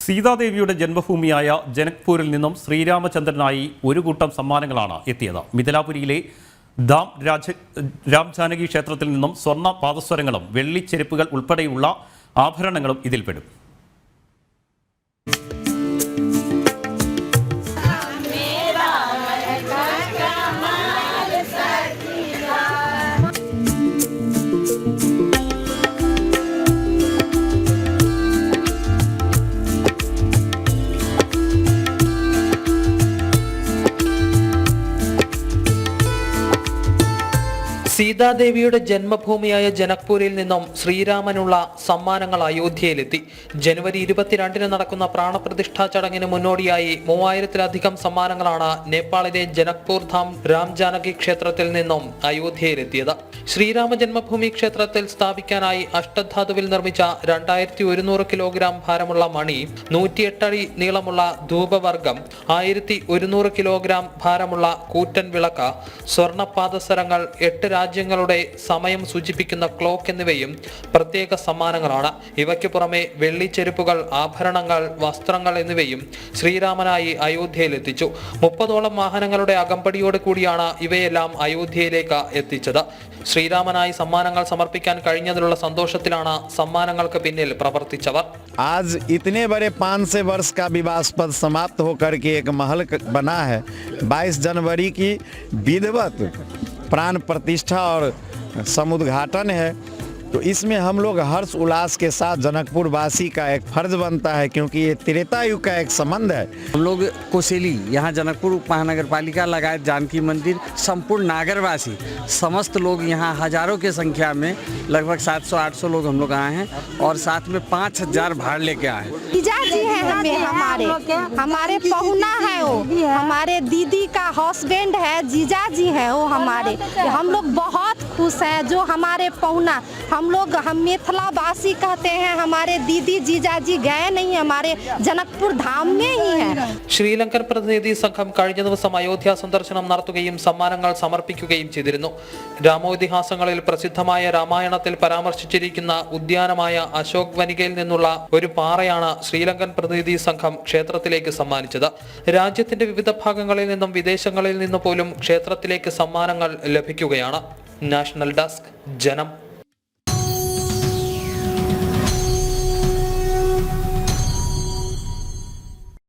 സീതാദേവിയുടെ ജന്മഭൂമിയായ ജനക്പൂരിൽ നിന്നും ശ്രീരാമചന്ദ്രനായി ഒരു കൂട്ടം സമ്മാനങ്ങളാണ് എത്തിയത്. മിഥിലാപുരിയിലെ രാംജാനകി ക്ഷേത്രത്തിൽ നിന്നും സ്വർണ്ണ പാദസ്വരങ്ങളും വെള്ളിച്ചെരുപ്പുകൾ ഉൾപ്പെടെയുള്ള ആഭരണങ്ങളും ഇതിൽപ്പെടും. സീതാദേവിയുടെ ജന്മഭൂമിയായ ജനക്പൂരിൽ നിന്നും ശ്രീരാമനുള്ള സമ്മാനങ്ങൾ അയോധ്യയിലെത്തി. ജനുവരി 22-ന് നടക്കുന്ന പ്രാണപ്രതിഷ്ഠാ ചടങ്ങിന് മുന്നോടിയായി 3000-ലധികം സമ്മാനങ്ങളാണ് നേപ്പാളിലെ ജനക്പൂർ ധാം രാംജാനകി ക്ഷേത്രത്തിൽ നിന്നും അയോധ്യയിലെത്തിയത്. ശ്രീരാമ ജന്മഭൂമി ക്ഷേത്രത്തിൽ സ്ഥാപിക്കാനായി അഷ്ടധാതുവിൽ നിർമ്മിച്ച 2100 കിലോഗ്രാം ഭാരമുള്ള മണി, 108 അടി നീളമുള്ള ധൂപവർഗം, 1100 കിലോഗ്രാം ഭാരമുള്ള കൂറ്റൻ വിളക്ക്, സ്വർണ്ണപാദസരങ്ങൾ, 8 രാജ്യങ്ങളുടെ സമയം സൂചിപ്പിക്കുന്ന ക്ലോക്ക് എന്നിവയും പ്രത്യേക സമ്മാനങ്ങളാണ്. ഇവയ്ക്ക് പുറമെ വെള്ളിച്ചെരുപ്പുകൾ, ആഭരണങ്ങൾ, വസ്ത്രങ്ങൾ എന്നിവയും ശ്രീരാമനായി അയോധ്യയിലെത്തിച്ചു. 30ഓളം വാഹനങ്ങളുടെ അകമ്പടിയോട് കൂടിയാണ് ഇവയെല്ലാം അയോധ്യയിലേക്ക് എത്തിച്ചത്. ശ്രീരാമനായി സമ്മാനങ്ങൾ സമർപ്പിക്കാൻ കഴിഞ്ഞതിലുള്ള സന്തോഷത്തിലാണ് സമ്മാനങ്ങൾക്ക് പിന്നിൽ പ്രവർത്തിച്ചവർ. आज इतने बड़े 500 वर्ष का विवादास्पद समाप्त होकर के एक महल बना है. 22 जनवरी की विधिवत प्राण प्रतिष्ठा और समुद्घाटन है, तो इसमें हम लोग हर्ष उल्लास के साथ जनकपुर वासी का एक फर्ज बनता है, क्योंकि ये त्रेता युग का एक संबंध है. हम लोग कोसेली यहाँ जनकपुर महानगर पालिका लगाए जानकी मंदिर संपूर्ण नागरवासी समस्त लोग यहाँ हजारों के संख्या में लगभग 700-800 लोग हम लोग आए हैं और साथ में 5000 भाड़ लेके आए हैं. जीजा जी हैं हमारे पहुना है, वो हमारे दीदी का हस्बैंड है, जीजा जी हैं वो हमारे. हम लोग बहुत खुश हैं जो हमारे पहुना, हम मिथिला वासी कहते हैं, हमारे दीदी जीजा जी गए नहीं, हमारे जनकपुर धाम में ही हैं. ശ്രീലങ്കൻ പ്രതിനിധി സംഘം കഴിഞ്ഞ ദിവസം അയോധ്യ സന്ദർശനം നടത്തുകയും സമ്മാനങ്ങൾ സമർപ്പിക്കുകയും ചെയ്തിരുന്നു. രാമോതിഹാസങ്ങളിൽ പ്രസിദ്ധമായ രാമായണത്തിൽ പരാമർശിച്ചിരിക്കുന്ന ഉദ്യാനമായ അശോക് വനികയിൽ നിന്നുള്ള ഒരു പാറയാണ് ശ്രീലങ്കൻ പ്രതിനിധി സംഘം ക്ഷേത്രത്തിലേക്ക് സമ്മാനിച്ചത്. രാജ്യത്തിന്റെ വിവിധ ഭാഗങ്ങളിൽ നിന്നും വിദേശങ്ങളിൽ നിന്ന് പോലും ക്ഷേത്രത്തിലേക്ക് സമ്മാനങ്ങൾ ലഭിക്കുകയാണ്. നാഷണൽ ഡെസ്ക്, ജനം.